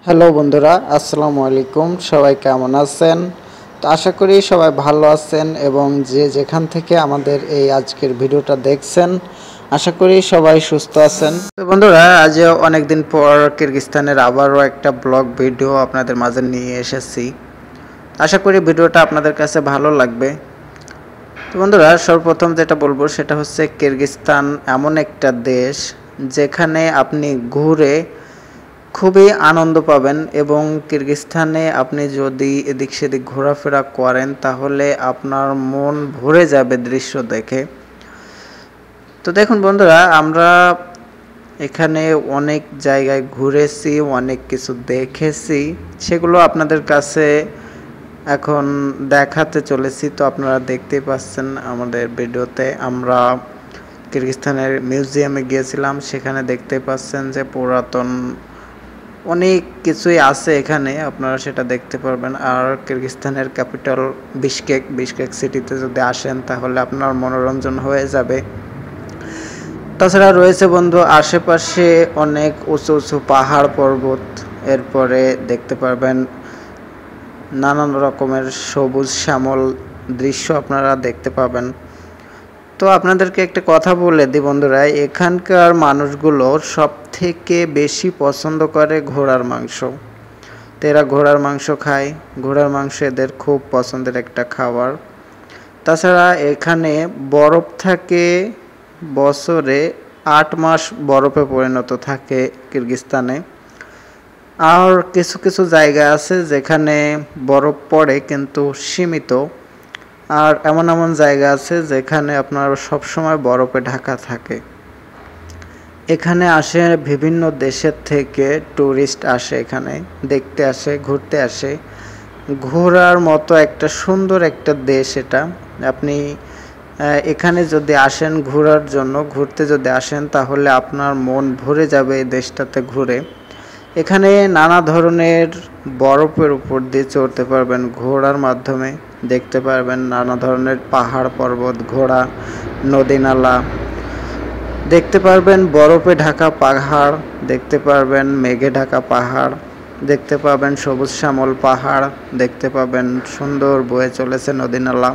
Hello বন্ধুরা, আসসালামু আলাইকুম। সবাই কেমন আছেন? তো আশা করি সবাই ভালো আছেন এবং যে যেখান থেকে আমাদের এই আজকের ভিডিওটা দেখছেন, আশা করি সবাই সুস্থ আছেন। তো বন্ধুরা, আজ অনেক দিন পর কিরগিজস্তানের আবারও একটা ব্লগ ভিডিও আপনাদের মাঝে নিয়ে এসেছি। আশা করি ভিডিওটা আপনাদের কাছে ভালো লাগবে। তো বন্ধুরা, সর্বপ্রথম যেটা বলবো সেটা হচ্ছে কিরগিজস্তান এমন একটা দেশ যেখানে আপনি ঘুরে খুবই আনন্দ পাবেন এবং কিরগিজস্তানে আপনি যদি এদিক সেদিক ঘোরাফেরা করেন তাহলে আপনার মন ভরে যাবে দৃশ্য দেখে। তো দেখুন বন্ধুরা, আমরা এখানে অনেক জায়গায় ঘুরেছি, অনেক কিছু দেখেছি, সেগুলো আপনাদের কাছে এখন দেখাতে চলেছি। তো আপনারা দেখতেই পাচ্ছেন আমাদের ভিডিওতে আমরা কিরগিজস্তানের মিউজিয়ামে গিয়েছিলাম। সেখানে দেখতে পাচ্ছেন যে পুরাতন অনেক কিছুই আছে এখানে, আপনারা সেটা দেখতে পারবেন। আর কিরগিজস্তানের ক্যাপিটাল বিশকেক সিটিতে যদি আসেন তাহলে আপনার মনোরঞ্জন হয়ে যাবে। তাছাড়া রয়েছে বন্ধু আশেপাশে অনেক উঁচু উঁচু পাহাড় পর্বত, এরপরে দেখতে পারবেন নানান রকমের সবুজ শ্যামল দৃশ্য আপনারা দেখতে পাবেন। তো আপনাদেরকে একটা কথা বলে দিই বন্ধুরা, এখানকার মানুষগুলো সব থেকে বেশি পছন্দ করে ঘোড়ার মাংস। তো এরা ঘোড়ার মাংস খায়, ঘোড়ার মাংস এদের খুব পছন্দের একটা খাবার। তাছাড়া এখানে বরফ থাকে, বছরে 8 মাস বরফে পরিণত থাকে কিরগিজস্তানে। আর কিছু কিছু জায়গা আছে যেখানে বরফ পড়ে কিন্তু সীমিত, আর এমন এমন জায়গা আছে যেখানে আপনার সবসময় বরফে ঢাকা থাকে। এখানে আসে বিভিন্ন দেশের থেকে ট্যুরিস্ট আসে, এখানে দেখতে আসে, ঘুরতে আসে। ঘোরার মতো একটা সুন্দর একটা দেশ এটা। আপনি এখানে যদি আসেন ঘোরার জন্য, ঘুরতে যদি আসেন তাহলে আপনার মন ভরে যাবে এই দেশটাতে ঘুরে। এখানে নানা ধরনের বরফের উপর দিয়ে চড়তে পারবেন ঘোড়ার মাধ্যমে, দেখতে পারবেন নানা ধরনের পাহাড় পর্বত, ঘোড়া, নদী নালা দেখতে পারবেন, বরফে ঢাকা পাহাড় দেখতে পারবেন, মেঘে ঢাকা পাহাড় দেখতে পাবেন, সবুজ শ্যামল পাহাড় দেখতে পাবেন, সুন্দর বয়ে চলেছে নদী নালা।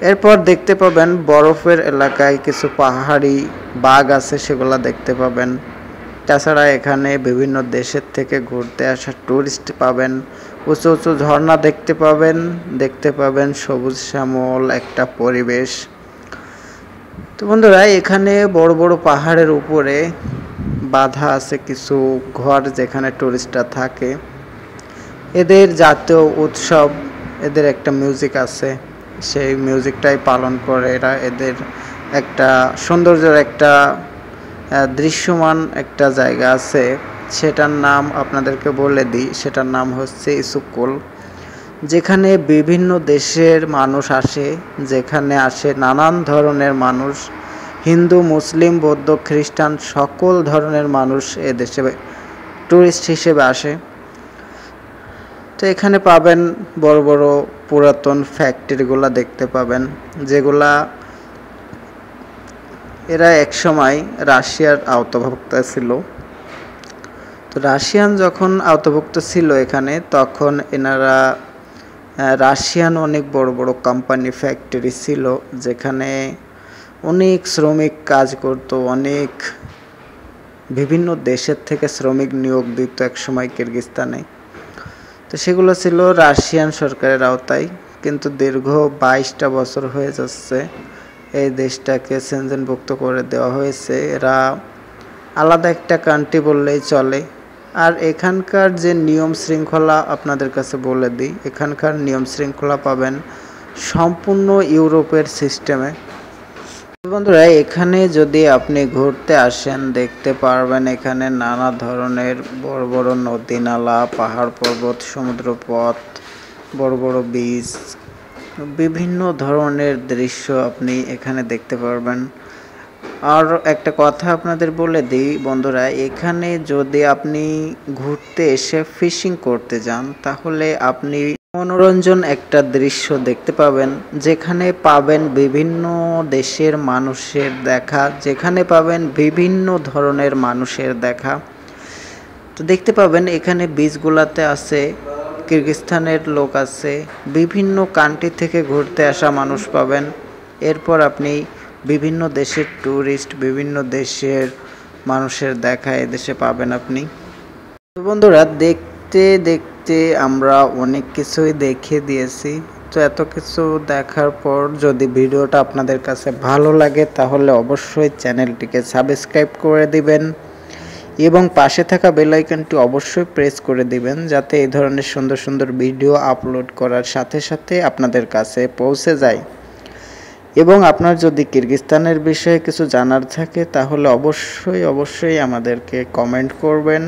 এরপর দেখতে পাবেন বরফের এলাকায় কিছু পাহাড়ি বাঘ আছে, সেগুলো দেখতে পাবেন। তাছাড়া এখানে বিভিন্ন দেশের থেকে ঘুরতে আসা ট্যুরিস্ট পাবেন, উঁচু উঁচু ঝর্ণা দেখতে পাবেন সবুজ শ্যামল একটা পরিবেশ। তো বন্ধুরা, এখানে বড় বড় পাহাড়ের উপরে বাঁধা আছে কিছু ঘর যেখানে ট্যুরিস্টরা থাকে। এদের জাতীয় উৎসব, এদের একটা মিউজিক আছে, সেই মিউজিকটাই পালন করে এরা। এদের একটা সৌন্দর্যের একটা দৃশ্যমান একটা জায়গা আছে, সেটার নাম আপনাদেরকে বলে দিই, সেটার নাম হচ্ছে ইসুকল, যেখানে বিভিন্ন দেশের মানুষ আসে, যেখানে আসে নানান ধরনের মানুষ, হিন্দু, মুসলিম, বৌদ্ধ, খ্রিস্টান সকল ধরনের মানুষ এ দেশে ট্যুরিস্ট হিসেবে আসে। তো এখানে পাবেন বড় বড় পুরাতন ফ্যাক্টরিগুলো দেখতে পাবেন, যেগুলা এরা একসময় রাশিয়ার আওতাভুক্ত ছিল। তো রাশিয়ান যখন আওতাভুক্ত ছিল এখানে, তখন এনারা রাশিয়ান অনেক বড় বড় কোম্পানি ফ্যাক্টরি ছিল, যেখানে অনেক শ্রমিক কাজ করত, অনেক বিভিন্ন দেশের থেকে শ্রমিক নিয়োগ দিত একসময় কিরগিজস্তানে। তো সেগুলো ছিল রাশিয়ান সরকারের আওতায়, কিন্তু দীর্ঘ 22টা বছর হয়ে যাচ্ছে এই দেশটাকে সেনজেনভুক্ত করে দেওয়া হয়েছে। এরা আলাদা একটা কান্ট্রি বললেই চলে। আর এখানকার যে নিয়ম শৃঙ্খলা আপনাদের কাছে বলে দিই, এখানকার নিয়ম শৃঙ্খলা পাবেন সম্পূর্ণ ইউরোপের সিস্টেমে। বন্ধুরা, এখানে যদি আপনি ঘুরতে আসেন দেখতে পারবেন এখানে নানা ধরনের বড় বড় নদী নালা, পাহাড় পর্বত, সমুদ্রপথ, বড় বড় বিচ, বিভিন্ন ধরনের দৃশ্য আপনি এখানে দেখতে পারবেন। আর একটা কথা আপনাদের বলে দিই বন্ধুরা, এখানে যদি আপনি ঘুরতে এসে ফিশিং করতে যান তাহলে আপনি মনোরঞ্জন একটা দৃশ্য দেখতে পাবেন, যেখানে পাবেন বিভিন্ন দেশের মানুষের দেখা, যেখানে পাবেন বিভিন্ন ধরনের মানুষের দেখা। তো দেখতে পাবেন এখানে বিচগুলাতে আছে কিরগিজস্তানের লোক আছে, বিভিন্ন কান্ট্রি থেকে ঘুরতে আসা মানুষ পাবেন। এরপর আপনি বিভিন্ন দেশের ট্যুরিস্ট, বিভিন্ন দেশের মানুষের দেখা এদেশে পাবেন আপনি। তো বন্ধুরা, দেখতে দেখতে আমরা অনেক কিছুই দেখিয়ে দিয়েছি। তো এত কিছু দেখার পর যদি ভিডিওটা আপনাদের কাছে ভালো লাগে তাহলে অবশ্যই চ্যানেলটিকে সাবস্ক্রাইব করে দিবেন এবং পাশে থাকা বেল আইকনটি অবশ্যই প্রেস করে দিবেন, যাতে এই ধরনের সুন্দর সুন্দর ভিডিও আপলোড করার সাথে সাথে আপনাদের কাছে পৌঁছে যায়। এবং আপনার যদি কিরগিজস্তানের বিষয়ে কিছু জানার থাকে তাহলে অবশ্যই আমাদেরকে কমেন্ট করবেন।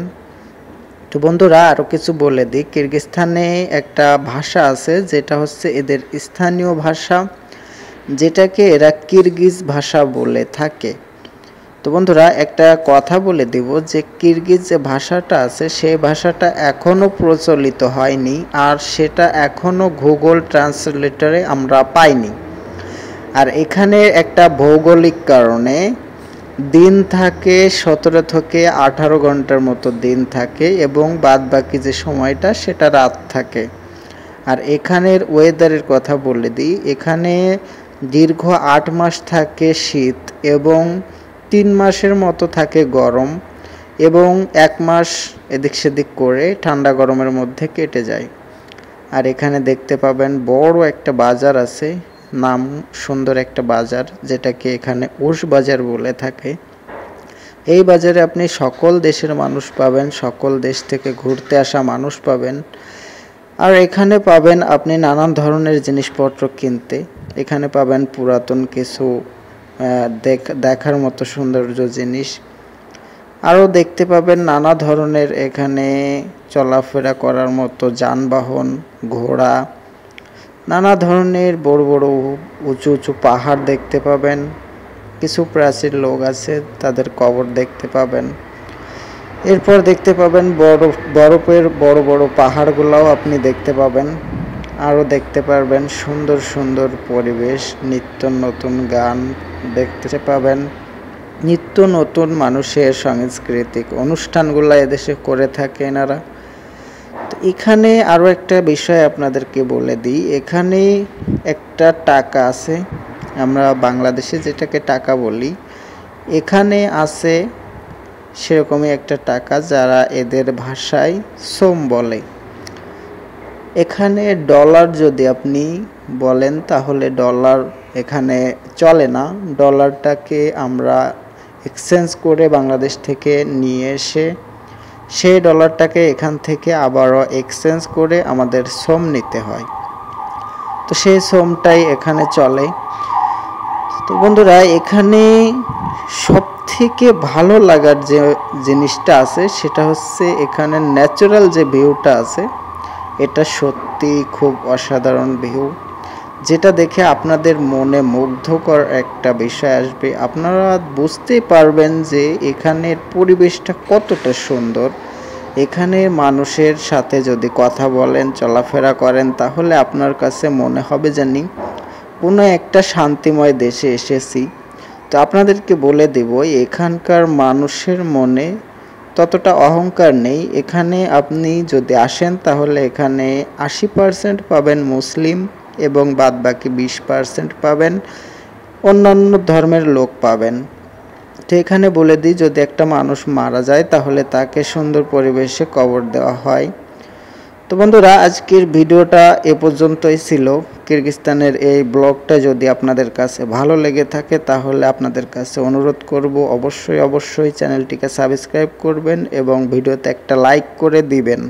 তো বন্ধুরা, আরও কিছু বলে দিই, কিরগিজস্তানে একটা ভাষা আছে যেটা হচ্ছে এদের স্থানীয় ভাষা, যেটাকে এরা কিরগিজ ভাষা বলে থাকে। তো বন্ধুরা, একটা কথা বলে দিব যে কিরগিজ যে ভাষাটা আছে সেই ভাষাটা এখনও প্রচলিত হয়নি, আর সেটা এখনও গুগল ট্রান্সলেটরে আমরা পাইনি। আর এখানে একটা ভৌগোলিক কারণে দিন থাকে 17 থেকে 18 ঘন্টার মতো দিন থাকে এবং বাদ বাকি যে সময়টা সেটা রাত থাকে। আর এখানের ওয়েদারের কথা বলে দিই, এখানে দীর্ঘ 8 মাস থাকে শীত এবং 3 মাসের মতো থাকে গরম এবং 1 মাস এদিক সেদিক করে ঠান্ডা গরমের মধ্যে কেটে যায়। আর এখানে দেখতে পাবেন বড় একটা বাজার আছে, নাম সুন্দর একটা বাজার, যেটাকে এখানে ওশ বাজার বলে থাকে। এই বাজারে আপনি সকল দেশের মানুষ পাবেন, সকল দেশ থেকে ঘুরতে আসা মানুষ পাবেন। আর এখানে পাবেন আপনি নানান ধরনের জিনিসপত্র কিনতে। এখানে পাবেন পুরাতন কিছু দেখার মতো সৌন্দর্য জিনিস, আরও দেখতে পাবেন নানা ধরনের এখানে চলাফেরা করার মতো যানবাহন, ঘোড়া, নানা ধরনের বড় বড় উঁচু উঁচু পাহাড় দেখতে পাবেন। কিছু প্রাচীন লোক আছে, তাদের কবর দেখতে পাবেন। এরপর দেখতে পাবেন বরফের বড় বড় পাহাড়গুলোও আপনি দেখতে পাবেন। আরও দেখতে পারবেন সুন্দর সুন্দর পরিবেশ, নিত্য নতুন গান দেখতে পাবেন, নিত্য নতুন মানুষের সাংস্কৃতিক অনুষ্ঠানগুলো এদেশে করে থাকে এনারা। তো এখানে আরও একটা বিষয় আপনাদেরকে বলে দিই, এখানে একটা টাকা আছে, আমরা বাংলাদেশে যেটাকে টাকা বলি, এখানে আছে সেরকমই একটা টাকা, যারা এদের ভাষায় সোম বলে। এখানে ডলার যদি আপনি বলেন তাহলে ডলার এখানে চলে না, ডলারটাকে আমরা এক্সচেঞ্জ করে বাংলাদেশ থেকে নিয়ে এসে সেই ডলারটাকে এখান থেকে আবারও এক্সচেঞ্জ করে আমাদের সোম নিতে হয়। তো সেই সোমটাই এখানে চলে। তো বন্ধুরা, এখানে সব থেকে ভালো লাগার যে জিনিসটা আছে সেটা হচ্ছে এখানে ন্যাচারাল যে ভিউটা আছে, এটা সত্যি খুব অসাধারণ ভিউ, যেটা দেখে আপনাদের মনে মুগ্ধকর একটা বিষয় আসবে। আপনারা বুঝতে পারবেন যে এখানের পরিবেশটা কতটা সুন্দর। এখানে মানুষের সাথে যদি কথা বলেন, চলাফেরা করেন, তাহলে আপনার কাছে মনে হবে জানি কোনো একটা শান্তিময় দেশে এসেছি। তো আপনাদেরকে বলে দেব, এখানকার মানুষের মনে ততটা অহংকার নেই। এখানে আপনি যদি আসেন তাহলে এখানে 80% পাবেন মুসলিম এবং বাদ বাকি 20% পাবেন অন্যান্য ধর্মের লোক পাবেন। তো এখানে বলে দিই, যদি একটা মানুষ মারা যায় তাহলে তাকে সুন্দর পরিবেশে কবর দেওয়া হয়। তো বন্ধুরা, আজকের ভিডিওটা এ পর্যন্তই ছিল। কিরগিজস্তানের এই ব্লগটা যদি আপনাদের কাছে ভালো লেগে থাকে তাহলে আপনাদের কাছে অনুরোধ করব অবশ্যই চ্যানেলটিকে সাবস্ক্রাইব করবেন এবং ভিডিওতে একটা লাইক করে দিবেন।